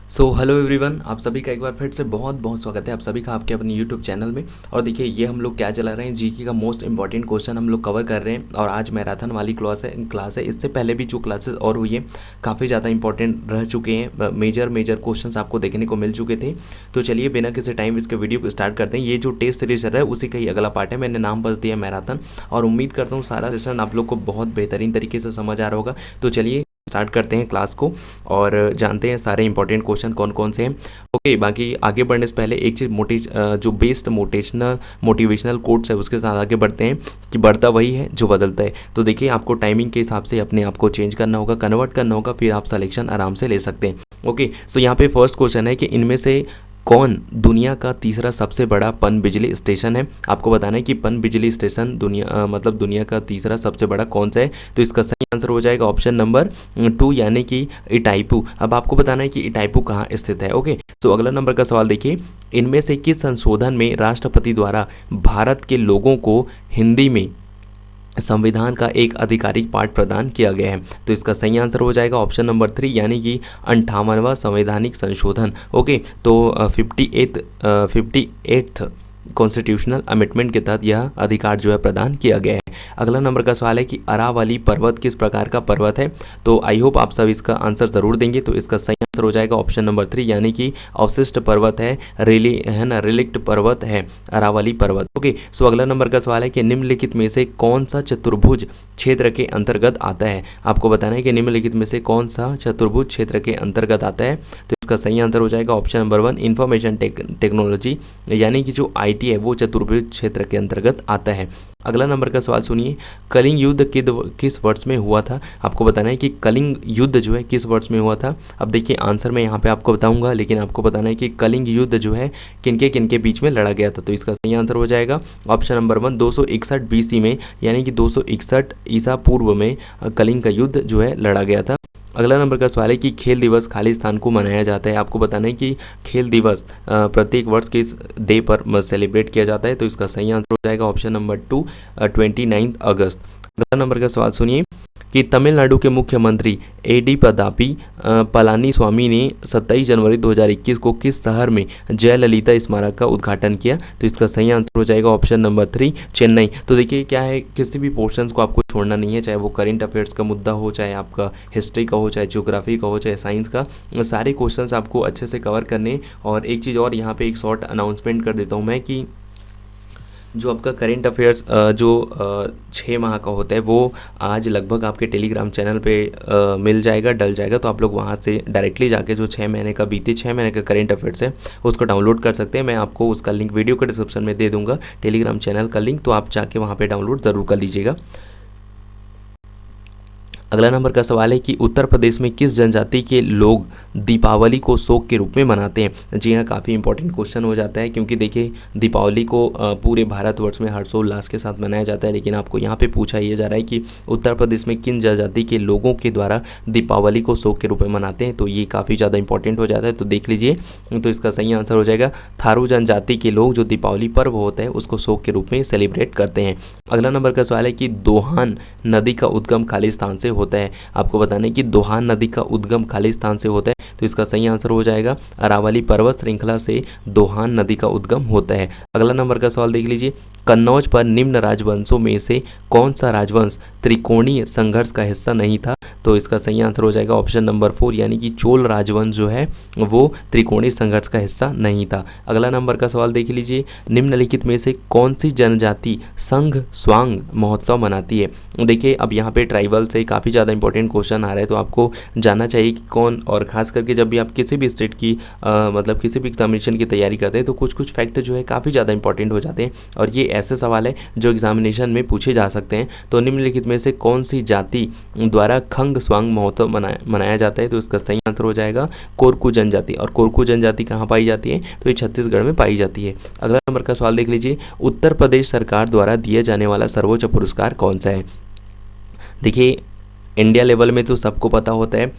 Hello everyone, आप सभी का एक बार फिर से बहुत बहुत स्वागत है आप सभी का आपके अपने यूट्यूब चैनल में। और देखिए ये हम लोग क्या चला रहे हैं, जीके का मोस्ट इंपॉर्टेंट क्वेश्चन हम लोग कवर कर रहे हैं। और आज मैराथन वाली क्लास है। इससे पहले भी जो क्लासेस और हुई है काफ़ी ज़्यादा इंपॉर्टेंट रह चुके हैं, मेजर क्वेश्चन आपको देखने को मिल चुके थे। तो चलिए बिना किसी टाइम इसके वीडियो को स्टार्ट करते हैं। ये जो टेस्ट सीरीज चल रहा है उसी का ही अगला पार्ट है, मैंने नाम बस दिया मैराथन। और उम्मीद करता हूँ सारा सेशन आप लोग को बहुत बेहतरीन तरीके से समझ आ रहा होगा। तो चलिए स्टार्ट करते हैं क्लास को और जानते हैं सारे इंपॉर्टेंट क्वेश्चन कौन कौन से हैं। ओके, बाकी आगे बढ़ने से पहले एक चीज़ जो बेस्ड मोटिवेशनल कोट्स है उसके साथ आगे बढ़ते हैं कि बढ़ता वही है जो बदलता है। तो देखिए आपको टाइमिंग के हिसाब से अपने आप को चेंज करना होगा, कन्वर्ट करना होगा, फिर आप सिलेक्शन आराम से ले सकते हैं। ओके, सो यहाँ पे फर्स्ट क्वेश्चन है कि इनमें से कौन दुनिया का तीसरा सबसे बड़ा पन बिजली स्टेशन है। आपको बताना है कि पन बिजली स्टेशन दुनिया का तीसरा सबसे बड़ा कौन सा है। तो इसका सही आंसर हो जाएगा ऑप्शन नंबर 2 यानी कि इटाइपू। अब आपको बताना है कि इटाइपू कहाँ स्थित है। ओके, तो अगला नंबर का सवाल देखिए, इनमें से किस संशोधन में राष्ट्रपति द्वारा भारत के लोगों को हिंदी में संविधान का एक आधिकारिक पाठ प्रदान किया गया है। तो इसका सही आंसर हो जाएगा ऑप्शन नंबर 3 यानी कि 58वां संवैधानिक संशोधन। ओके, तो 58th कॉन्स्टिट्यूशनल अमेंडमेंट के तहत यह अधिकार जो है प्रदान किया गया है। अगला नंबर का सवाल है कि अरावली पर्वत किस प्रकार का पर्वत है। तो आई होप आप सब इसका आंसर ज़रूर देंगे। तो इसका सही आंसर हो जाएगा ऑप्शन नंबर 3 यानी कि अवशिष्ट पर्वत है, रिलिक्ट पर्वत है अरावली पर्वत। ओके, सो अगला नंबर का सवाल है कि निम्नलिखित में से कौन सा चतुर्भुज क्षेत्र के अंतर्गत आता है। आपको बताना है कि निम्नलिखित में से कौन सा चतुर्भुज क्षेत्र के अंतर्गत आता है। तो इसका सही आंसर हो जाएगा ऑप्शन नंबर 1 इंफॉर्मेशन टेक्नोलॉजी यानी कि जो आईटी है वो चतुर्भुज क्षेत्र के अंतर्गत आता है। अगला नंबर का सवाल सुनिए, कलिंग युद्ध किस वर्ष में हुआ था। आपको बताना है कि कलिंग युद्ध जो है किस वर्ष में हुआ था। अब देखिए आंसर मैं यहाँ पे आपको बताऊंगा, लेकिन आपको बताना है कि कलिंग युद्ध जो है किनके बीच में लड़ा गया था। तो इसका सही आंसर हो जाएगा ऑप्शन नंबर 1 261 BC में यानी कि 261 ईसा पूर्व में कलिंग का युद्ध जो है लड़ा गया था। अगला नंबर का सवाल है कि खेल दिवस खालिस्तान को मनाया जाता है। आपको बताना है कि खेल दिवस प्रत्येक वर्ष किस डे पर सेलिब्रेट किया जाता है। तो इसका सही आंसर हो जाएगा ऑप्शन नंबर 2 29 अगस्त। अगला नंबर का सवाल सुनिए कि तमिलनाडु के मुख्यमंत्री एडी पलानी स्वामी ने 27 जनवरी 2021 को किस शहर में जयललिता स्मारक का उद्घाटन किया। तो इसका सही आंसर हो जाएगा ऑप्शन नंबर 3 चेन्नई। तो देखिए क्या है, किसी भी पोर्शंस को आपको छोड़ना नहीं है, चाहे वो करेंट अफेयर्स का मुद्दा हो, चाहे आपका हिस्ट्री का हो, चाहे ज्योग्राफी का हो, चाहे साइंस का, सारे क्वेश्चंस आपको अच्छे से कवर करने। और एक चीज़ और यहाँ पे एक शॉर्ट अनाउंसमेंट कर देता हूँ मैं कि जो आपका करेंट अफेयर्स जो 6 माह का होता है वो आज लगभग आपके टेलीग्राम चैनल पे मिल जाएगा, डल जाएगा। तो आप लोग वहाँ से डायरेक्टली जाके जो 6 महीने का बीते 6 महीने का करेंट अफेयर्स है उसको डाउनलोड कर सकते हैं। मैं आपको उसका लिंक वीडियो के डिस्क्रिप्शन में दे दूँगा, टेलीग्राम चैनल का लिंक, तो आप जाके वहाँ पर डाउनलोड ज़रूर कर लीजिएगा। अगला नंबर का सवाल है कि उत्तर प्रदेश में किस जनजाति के लोग दीपावली को शोक के रूप में मनाते हैं। जी हाँ, काफ़ी इंपॉर्टेंट क्वेश्चन हो जाता है, क्योंकि देखिए दीपावली को पूरे भारतवर्ष में हर्षोल्लास के साथ मनाया जाता है, लेकिन आपको यहाँ पे पूछा ये जा रहा है कि उत्तर प्रदेश में किन जनजाति के लोगों के द्वारा दीपावली को शोक के रूप में मनाते हैं। तो ये काफ़ी ज़्यादा इंपॉर्टेंट हो जाता है, तो देख लीजिए। तो इसका सही आंसर हो जाएगा थारू जनजाति के लोग जो दीपावली पर्व होता है उसको शोक के रूप में सेलिब्रेट करते हैं। अगला नंबर का सवाल है कि दोहान नदी का उद्गम खालिस्तान से होता है। आपको बताना है कि दोहान नदी का उद्गम खालिस्तान से होता है। तो इसका सही आंसर हो जाएगा अरावली पर्वत श्रृंखला से दोहान नदी का उद्गम होता है। अगला नंबर का सवाल देख लीजिए, कन्नौज पर निम्न राजवंशों में से कौन सा राजवंश त्रिकोणीय संघर्ष का हिस्सा नहीं था। तो इसका सही आंसर हो जाएगा ऑप्शन नंबर 4 यानी कि चोल राजवंश जो है वो त्रिकोणीय संघर्ष का हिस्सा नहीं था। अगला नंबर का सवाल देख लीजिए, निम्नलिखित में से कौन सी जनजाति संघ स्वांग महोत्सव मनाती है। देखिए अब यहाँ पे ट्राइबल से काफ़ी ज़्यादा इंपॉर्टेंट क्वेश्चन आ रहा है, तो आपको जानना चाहिए कि कौन, और खास करके जब भी आप किसी भी स्टेट की मतलब किसी भी एग्जामिनेशन की तैयारी करते हैं तो कुछ फैक्ट जो है काफ़ी ज़्यादा इंपॉर्टेंट हो जाते हैं, और ये ऐसे सवाल है जो एग्जामिनेशन में पूछे जा सकते हैं। तो निम्नलिखित में से कौन सी जाति द्वारा खंग स्वांग महोत्सव मनाया जाता है। तो इसका सही आंसर हो जाएगा कोरकू जनजाति। और कोरकू जनजाति कहाँ पाई जाती है, तो ये छत्तीसगढ़ में पाई जाती है। अगला नंबर का सवाल देख लीजिए, उत्तर प्रदेश सरकार द्वारा दिया जाने वाला सर्वोच्च पुरस्कार कौन सा है। देखिए इंडिया लेवल में तो सबको पता होता है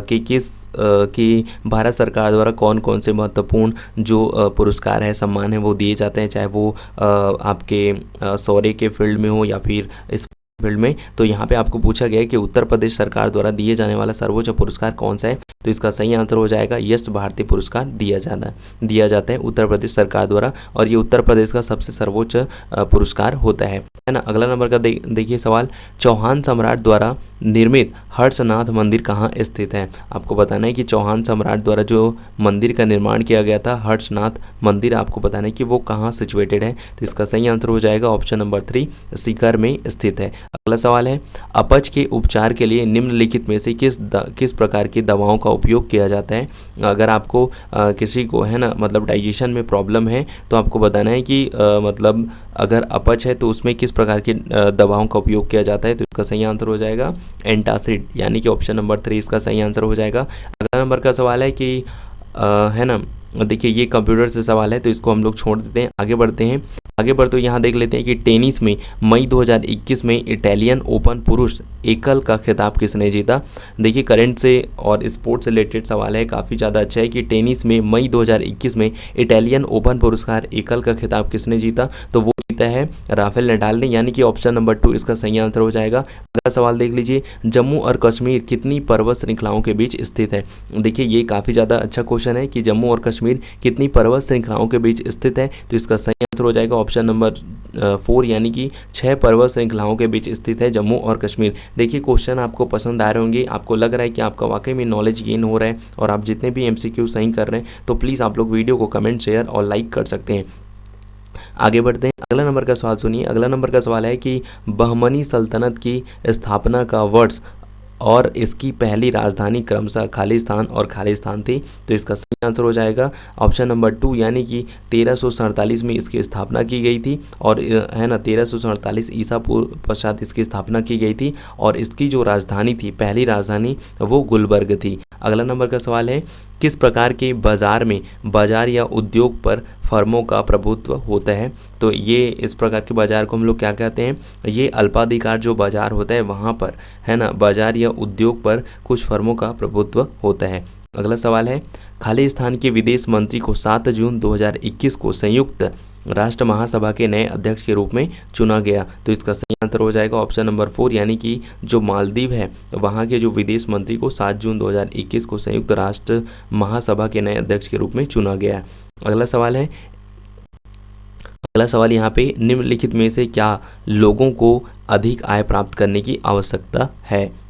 कि भारत सरकार द्वारा कौन कौन से महत्वपूर्ण जो पुरस्कार है, सम्मान है वो दिए जाते हैं, चाहे वो आपके शौर्य के फील्ड में हो या फिर फील्ड में। तो यहाँ पे आपको पूछा गया है कि उत्तर प्रदेश सरकार द्वारा दिए जाने वाला सर्वोच्च पुरस्कार कौन सा है, तो इसका सही आंसर हो जाएगा यश भारती पुरस्कार दिया जाता है उत्तर प्रदेश सरकार द्वारा, और ये उत्तर प्रदेश का सबसे सर्वोच्च पुरस्कार होता है ना। अगला नंबर का देखिए सवाल, चौहान सम्राट द्वारा निर्मित हर्षनाथ मंदिर कहाँ स्थित है। आपको बताना है कि चौहान सम्राट द्वारा जो मंदिर का निर्माण किया गया था हर्षनाथ मंदिर, आपको बताना है कि वो कहाँ सिचुएटेड है, तो इसका सही आंसर हो जाएगा ऑप्शन नंबर 3 सीकर में स्थित है। अगला सवाल है, अपच के उपचार के लिए निम्नलिखित में से किस प्रकार की दवाओं का उपयोग किया जाता है। अगर आपको किसी को है ना मतलब डाइजेशन में प्रॉब्लम है तो आपको बताना है कि मतलब अगर अपच है तो उसमें किस प्रकार की दवाओं का उपयोग किया जाता है, तो इसका सही आंसर हो जाएगा एंटासिड, यानी कि ऑप्शन नंबर 3 इसका सही आंसर हो जाएगा। अगला नंबर का सवाल है कि है ना, देखिए ये कंप्यूटर से सवाल है तो इसको हम लोग छोड़ देते हैं, आगे बढ़ते हैं। आगे बढ़ते यहाँ देख लेते हैं कि टेनिस में मई 2021 में इटालियन ओपन पुरुष एकल का खिताब किसने जीता। देखिए करंट से और स्पोर्ट्स से रिलेटेड सवाल है, काफ़ी ज़्यादा अच्छा है कि टेनिस में मई 2021 में इटालियन ओपन पुरस्कार एकल का खिताब किसने जीता, तो वो जीता है राफेल नडाल ने, यानी कि ऑप्शन नंबर 2 इसका सही आंसर हो जाएगा। अगला सवाल देख लीजिए, जम्मू और कश्मीर कितनी पर्वत श्रृंखलाओं के बीच स्थित है। देखिए ये काफ़ी ज़्यादा अच्छा क्वेश्चन है कि जम्मू और कश्मीर कितनी पर्वत श्रृंखलाओं के बीच स्थित है, तो इसका सही आंसर हो जाएगा ऑप्शन नंबर 4, यानी कि 6 पर्वत श्रृंखलाओं के बीच स्थित है जम्मू और कश्मीर। देखिए क्वेश्चन आपको पसंद आ रहे होंगे, आपको लग रहा है कि आपका वाकई में नॉलेज गेन हो रहा है और आप जितने भी MCQ सही कर रहे हैं, तो प्लीज़ आप लोग वीडियो को कमेंट शेयर और लाइक कर सकते हैं। आगे बढ़ते हैं, अगला नंबर का सवाल सुनिए। अगला नंबर का सवाल है कि बहमनी सल्तनत की स्थापना का वर्ष और इसकी पहली राजधानी क्रमशः खालिस्तान और खालिस्तान थी, तो इसका सही आंसर हो जाएगा ऑप्शन नंबर 2, यानी कि 1347 में इसकी स्थापना की गई थी, और है ना 1347 ईसा पूर्व पश्चात इसकी स्थापना की गई थी, और इसकी जो राजधानी थी पहली राजधानी वो गुलबर्ग थी। अगला नंबर का सवाल है, किस प्रकार के बाजार में बाजार या उद्योग पर फर्मों का प्रभुत्व होता है, तो ये इस प्रकार के बाजार को हम लोग क्या कहते हैं, ये अल्पाधिकार जो बाजार होता है वहाँ पर है ना बाजार या उद्योग पर कुछ फर्मों का प्रभुत्व होता है। अगला सवाल है, खालिस्तान के विदेश मंत्री को 7 जून 2021 को संयुक्त राष्ट्र महासभा के नए अध्यक्ष के रूप में चुना गया, तो इसका सही आंसर हो जाएगा ऑप्शन नंबर 4, यानी कि जो मालदीव है वहाँ के जो विदेश मंत्री को 7 जून 2021 को संयुक्त राष्ट्र महासभा के नए अध्यक्ष के रूप में चुना गया। अगला सवाल है, अगला सवाल यहाँ पे, निम्नलिखित में से क्या लोगों को अधिक आय प्राप्त करने की आवश्यकता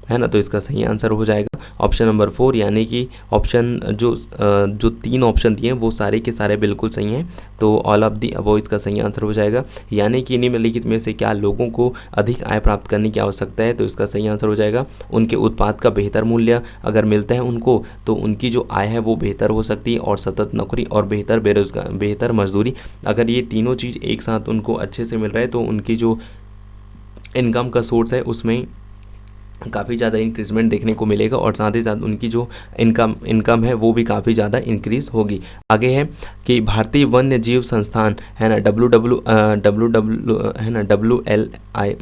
है ना, तो इसका सही आंसर हो जाएगा ऑप्शन नंबर 4, यानी कि ऑप्शन जो 3 ऑप्शन दिए हैं वो सारे के सारे बिल्कुल सही हैं, तो ऑल ऑफ दी अबव इसका सही आंसर हो जाएगा। यानी कि निम्नलिखित में से क्या लोगों को अधिक आय प्राप्त करने की आवश्यकता है, तो इसका सही आंसर हो जाएगा उनके उत्पाद का बेहतर मूल्य अगर मिलता है उनको, तो उनकी जो आय है वो बेहतर हो सकती है, और सतत नौकरी और बेहतर मजदूरी, अगर ये तीनों चीज़ एक साथ उनको अच्छे से मिल रहा है तो उनकी जो इनकम का सोर्स है उसमें काफ़ी ज़्यादा इंक्रीजमेंट देखने को मिलेगा, और साथ ही साथ उनकी जो इनकम है वो भी काफ़ी ज़्यादा इंक्रीज होगी। आगे है कि भारतीय वन्य जीव संस्थान है ना WLI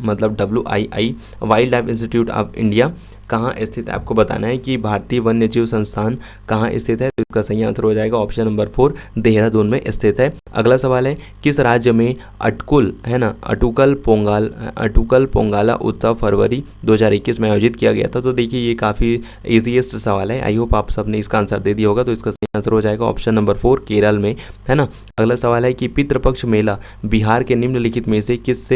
मतलब WII wild life institute of India कहाँ स्थित है। आपको बताना है कि भारतीय वन्य जीव संस्थान कहाँ स्थित है, तो इसका सही आंसर हो जाएगा ऑप्शन नंबर 4, देहरादून में स्थित है। अगला सवाल है, किस राज्य में अटुकल पोंगाला उत्सव फरवरी 2021 में आयोजित किया गया था। तो देखिए ये काफ़ी इजीएस्ट सवाल है, आई होप आप सबने इसका आंसर दे दिया होगा, तो इसका सही आंसर हो जाएगा ऑप्शन नंबर 4, केरल में है ना। अगला सवाल है कि पितृपक्ष मेला बिहार के निम्नलिखित में से किस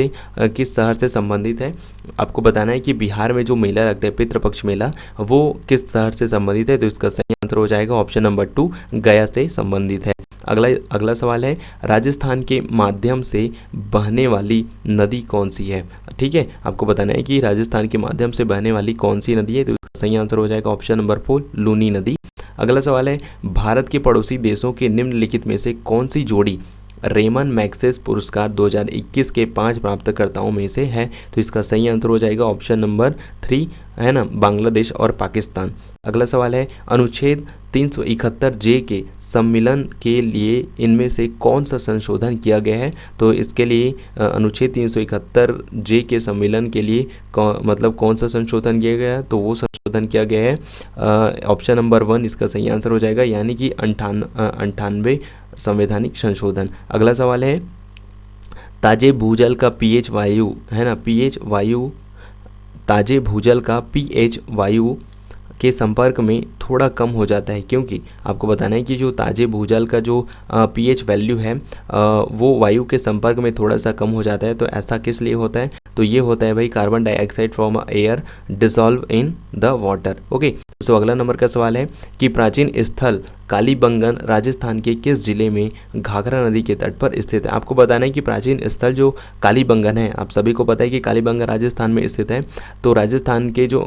शहर से संबंधित है। आपको बताना है कि बिहार में जो मेला लगता है पितृपक्ष मेला वो किस शहर से संबंधित है, तो इसका सही आंसर हो जाएगा ऑप्शन नंबर 2, गया से संबंधित है। अगला सवाल है, राजस्थान के माध्यम से बहने वाली नदी कौन सी है। ठीक है, आपको बताना है कि राजस्थान के माध्यम से बहने वाली कौन सी नदी है, तो इसका सही आंसर हो जाएगा ऑप्शन नंबर 4, लूनी नदी। अगला सवाल है, भारत के पड़ोसी देशों के निम्नलिखित में से कौन सी जोड़ी रेमन मैग्सेस पुरस्कार 2021 के 5 प्राप्तकर्ताओं में से है, तो इसका सही आंसर हो जाएगा ऑप्शन नंबर 3 है ना, बांग्लादेश और पाकिस्तान। अगला सवाल है, अनुच्छेद 371 जे के सम्मेलन के लिए इनमें से कौन सा संशोधन किया गया है, तो इसके लिए अनुच्छेद 371 जे के सम्मेलन के लिए कौन सा संशोधन किया गया है, तो वो संशोधन किया गया है ऑप्शन नंबर 1 इसका सही आंसर हो जाएगा, यानी कि 98 संवैधानिक संशोधन। अगला सवाल है, ताजे भूजल का पीएच वायु है ना, पीएच वायु ताजे भूजल का पीएच वायु के संपर्क में थोड़ा कम हो जाता है, क्योंकि आपको बताना है कि जो ताजे भूजल का जो पीएच वैल्यू है वो वायु के संपर्क में थोड़ा सा कम हो जाता है। तो ऐसा किस लिए होता है? तो ये होता है भाई carbon dioxide from air dissolve in the water. Okay, so अगला नंबर का सवाल है कि प्राचीन स्थल कालीबंगन राजस्थान के किस जिले में घाघरा नदी के तट पर स्थित है? आपको बताना है कि प्राचीन स्थल जो कालीबंगन है, आप सभी को पता है कि कालीबंगन राजस्थान में स्थित है। तो राजस्थान के जो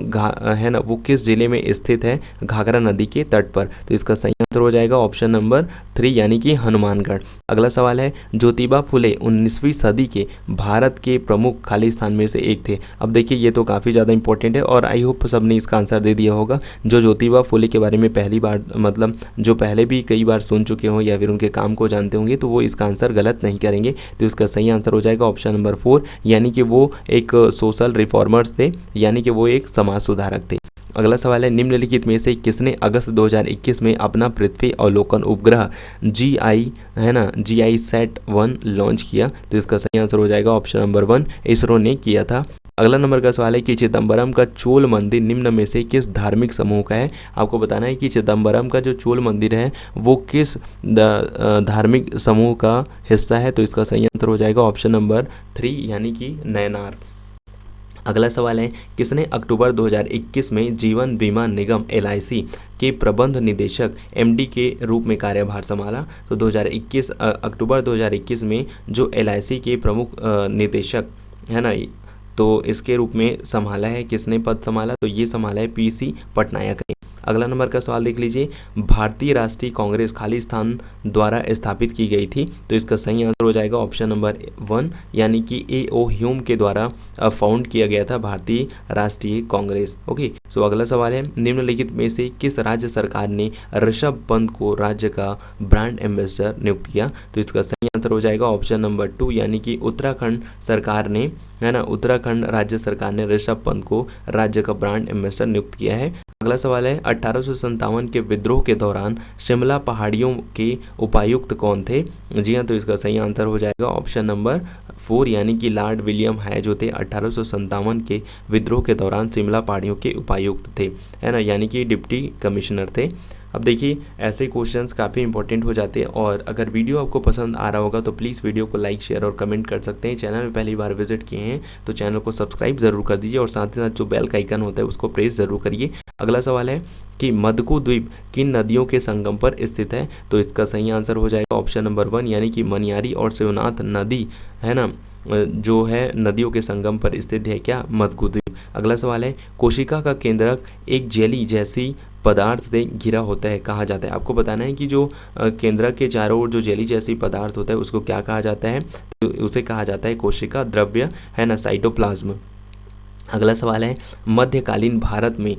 है ना, वो किस जिले में स्थित है? घाघरा नदी के तट पर। तो इसका सही आंसर हो जाएगा ऑप्शन नंबर 3 यानी कि हनुमानगढ़। अगला सवाल है ज्योतिबा फुले 19वीं सदी के भारत के प्रमुख खालिस्तान में से एक थे। अब देखिए ये तो काफ़ी ज़्यादा इंपॉर्टेंट है और आई होप सबने इसका आंसर दे दिया होगा। जो ज्योतिबा फुले के बारे में पहली बार मतलब जो पहले भी कई बार सुन चुके हों या फिर उनके काम को जानते होंगे तो वो इसका आंसर गलत नहीं करेंगे। तो इसका सही आंसर हो जाएगा ऑप्शन नंबर 4 यानी कि वो एक सोशल रिफॉर्मर्स थे, यानी कि वो एक समाज सुधारक थे। अगला सवाल है निम्नलिखित में से किसने अगस्त 2021 में अपना पृथ्वी अवलोकन उपग्रह GISAT-1 लॉन्च किया? तो इसका सही आंसर हो जाएगा ऑप्शन नंबर 1 इसरो ने किया था। अगला नंबर का सवाल है कि चिदम्बरम का चोल मंदिर निम्न में से किस धार्मिक समूह का है? आपको बताना है कि चिदम्बरम का जो चोल मंदिर है वो किस धार्मिक समूह का हिस्सा है? तो इसका सही आंसर हो जाएगा ऑप्शन नंबर 3 यानी कि नयनार। अगला सवाल है किसने अक्टूबर 2021 में जीवन बीमा निगम LIC के प्रबंध निदेशक MD के रूप में कार्यभार संभाला? तो अक्टूबर 2021 में जो LIC के प्रमुख निदेशक है ना, तो इसके रूप में संभाला है, किसने पद संभाला? तो ये संभाला है PC पटनायक ने। अगला नंबर का सवाल देख लीजिए भारतीय राष्ट्रीय कांग्रेस खालिस्तान द्वारा स्थापित की गई थी? तो इसका सही आंसर हो जाएगा ऑप्शन नंबर 1 यानी कि A.O. ह्यूम के द्वारा फाउंड किया गया था भारतीय राष्ट्रीय कांग्रेस। ओके, सो अगला सवाल है निम्नलिखित में से किस राज्य सरकार ने ऋषभ पंत को राज्य का ब्रांड एम्बेसडर नियुक्त किया? तो इसका सही आंसर हो जाएगा ऑप्शन नंबर 2 यानी कि उत्तराखंड सरकार ने, है ना, उत्तराखंड राज्य सरकार ने ऋषभ पंत को राज्य का ब्रांड एम्बेसडर नियुक्त किया है। अगला सवाल है 1857 के विद्रोह के दौरान शिमला पहाड़ियों के उपायुक्त कौन थे? जी हाँ, तो इसका सही आंसर हो जाएगा ऑप्शन नंबर 4 यानी कि लॉर्ड विलियम हाय जो थे 1857 के विद्रोह के दौरान शिमला पहाड़ियों के उपायुक्त थे, है ना, यानी कि डिप्टी कमिश्नर थे। अब देखिए ऐसे क्वेश्चंस काफ़ी इंपॉर्टेंट हो जाते हैं और अगर वीडियो आपको पसंद आ रहा होगा तो प्लीज़ वीडियो को लाइक शेयर और कमेंट कर सकते हैं। चैनल में पहली बार विजिट किए हैं तो चैनल को सब्सक्राइब ज़रूर कर दीजिए और साथ ही साथ जो बेल का आइकन होता है उसको प्रेस ज़रूर करिए। अगला सवाल है कि मदकू द्वीप किन नदियों के संगम पर स्थित है? तो इसका सही आंसर हो जाएगा ऑप्शन नंबर 1 यानी कि मनियारी और शिवनाथ नदी, है ना, जो है नदियों के संगम पर स्थित है क्या? मदकू द्वीप। अगला सवाल है कोशिका का केंद्रक एक जेली जैसी पदार्थ से घिरा होता है, कहा जाता है? आपको बताना है कि जो केंद्रक के चारों ओर जो जेली जैसी पदार्थ होता है उसको क्या कहा जाता है? तो उसे कहा जाता है कोशिका द्रव्य, है ना, साइटोप्लाज्म। अगला सवाल है मध्यकालीन भारत में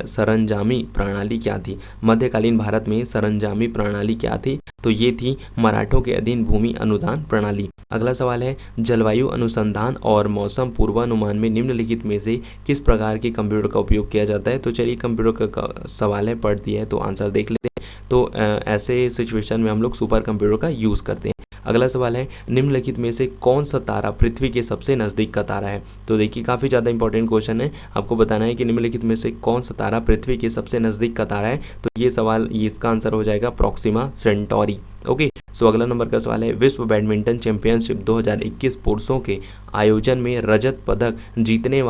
सरंजामी प्रणाली क्या थी? मध्यकालीन भारत में सरंजामी प्रणाली क्या थी? तो ये थी मराठों के अधीन भूमि अनुदान प्रणाली। अगला सवाल है जलवायु अनुसंधान और मौसम पूर्वानुमान में निम्नलिखित में से किस प्रकार के कंप्यूटर का उपयोग किया जाता है? तो चलिए कंप्यूटर का सवाल है, पढ़ दिया है तो आंसर देख लेते हैं। तो ऐसे सिचुएशन में हम लोग सुपर कंप्यूटर का यूज़ करते हैं। अगला सवाल है निम्नलिखित में से कौन सा तारा पृथ्वी के सबसे नज़दीक का तारा है? तो देखिए काफ़ी ज़्यादा इंपॉर्टेंट क्वेश्चन है, आपको बताना है कि निम्नलिखित में से कौन सा तारा पृथ्वी के सबसे नज़दीक का तारा है? तो ये सवाल इसका आंसर हो जाएगा प्रोक्सिमा सेंटोरी। ओके, सो अगला नंबर का सवाल है विश्व बैडमिंटन चैंपियनशिप 2021 पुरुषों के आयोजन में रजत पदक जीतने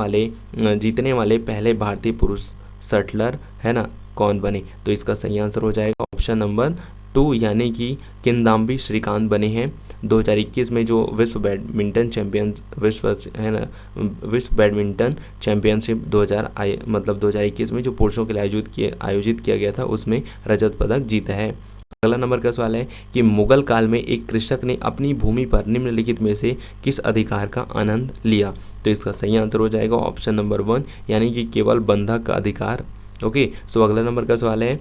वाले पहले भारतीय पुरुष शटलर, है ना, कौन बने? तो इसका सही आंसर हो जाएगा ऑप्शन नंबर 2 यानी कि किदाम्बी श्रीकांत बने हैं। 2021 में जो विश्व बैडमिंटन चैंपियनशिप 2021 में जो पुरुषों के लिए आयोजित किया गया था उसमें रजत पदक जीता है। अगला नंबर का सवाल है कि मुगल काल में एक कृषक ने अपनी भूमि पर निम्नलिखित में से किस अधिकार का आनंद लिया? तो इसका सही आंसर हो जाएगा ऑप्शन नंबर 1 यानी कि केवल बंधक का अधिकार। ओके, सो अगला नंबर का सवाल है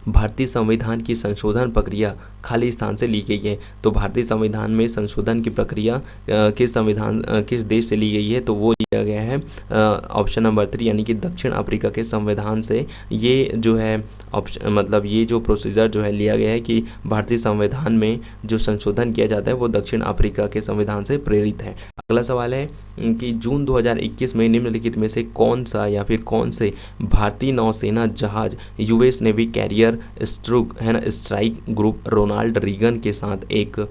भारतीय संविधान की संशोधन प्रक्रिया खालिस्तान से ली गई है। तो भारतीय संविधान में संशोधन की प्रक्रिया किस देश से ली गई है? तो वो ली लिया गया है ऑप्शन नंबर 3 यानी कि दक्षिण अफ्रीका के संविधान से ये जो है ऑप्शन मतलब ये जो प्रोसीजर जो है लिया गया है कि भारतीय संविधान में जो संशोधन किया जाता है वो दक्षिण अफ्रीका के संविधान से प्रेरित है। अगला सवाल है कि जून 2021 में निम्नलिखित में से कौन सा या फिर कौन से भारतीय नौसेना जहाज US navy carrier strike group Ronald Reagan के साथ एक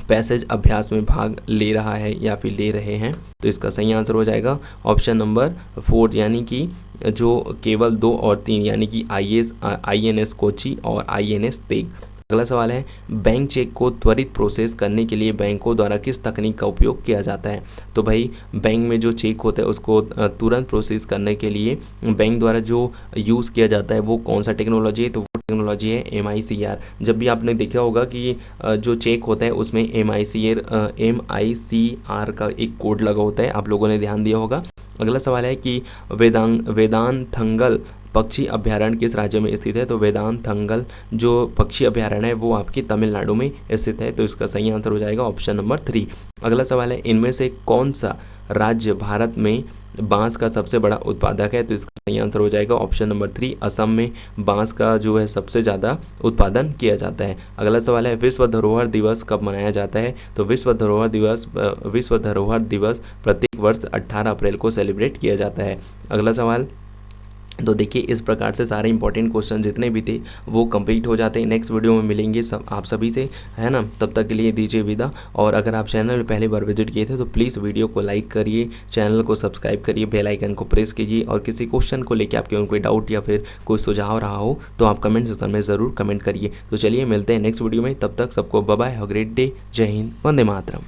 पैसेज अभ्यास में भाग ले रहा है या फिर ले रहे हैं। तो इसका सही आंसर हो जाएगा ऑप्शन नंबर 4 यानी कि जो केवल 2 और 3 यानी कि INS कोची और INS तेग। अगला सवाल है बैंक चेक को त्वरित प्रोसेस करने के लिए बैंकों द्वारा किस तकनीक का उपयोग किया जाता है। तो भाई बैंक में जो चेक होता है उसको तुरंत प्रोसेस करने के लिए बैंक द्वारा जो यूज़ किया जाता है वो कौन सा टेक्नोलॉजी है, तो वो टेक्नोलॉजी है MICR। जब भी आपने देखा होगा कि जो चेक होता है उसमें MICR का एक कोड लगा होता है, आप लोगों ने ध्यान दिया होगा। अगला सवाल है कि वेदांथंगल पक्षी अभ्यारण्य किस राज्य में स्थित है। तो वेदांथंगल जो पक्षी अभ्यारण्य है वो आपकी तमिलनाडु में स्थित है। तो इसका सही आंसर हो जाएगा ऑप्शन नंबर 3। अगला सवाल है इनमें से कौन सा राज्य भारत में बांस का सबसे बड़ा उत्पादक है। तो इसका सही आंसर हो जाएगा ऑप्शन नंबर 3। असम में बांस का जो है सबसे ज़्यादा उत्पादन किया जाता है। अगला सवाल है विश्व धरोहर दिवस कब मनाया जाता है। तो विश्व धरोहर दिवस प्रत्येक वर्ष 18 अप्रैल को सेलिब्रेट किया जाता है। अगला सवाल, तो देखिए इस प्रकार से सारे इंपॉर्टेंट क्वेश्चन जितने भी थे वो कंप्लीट हो जाते हैं। नेक्स्ट वीडियो में मिलेंगे आप सभी से, है ना। तब तक के लिए दीजिए विदा। और अगर आप चैनल में पहली बार विजिट किए थे तो प्लीज़ वीडियो को लाइक करिए, चैनल को सब्सक्राइब करिए, बेल आइकन को प्रेस कीजिए। और किसी क्वेश्चन को लेकर आपके कोई डाउट या फिर कोई सुझाव रहा हो तो आप कमेंट सेक्शन में ज़रूर कमेंट करिए। तो चलिए मिलते हैं नेक्स्ट वीडियो में, तब तक सबको bye bye, have a great day, जय हिंद, वंदे मातरम।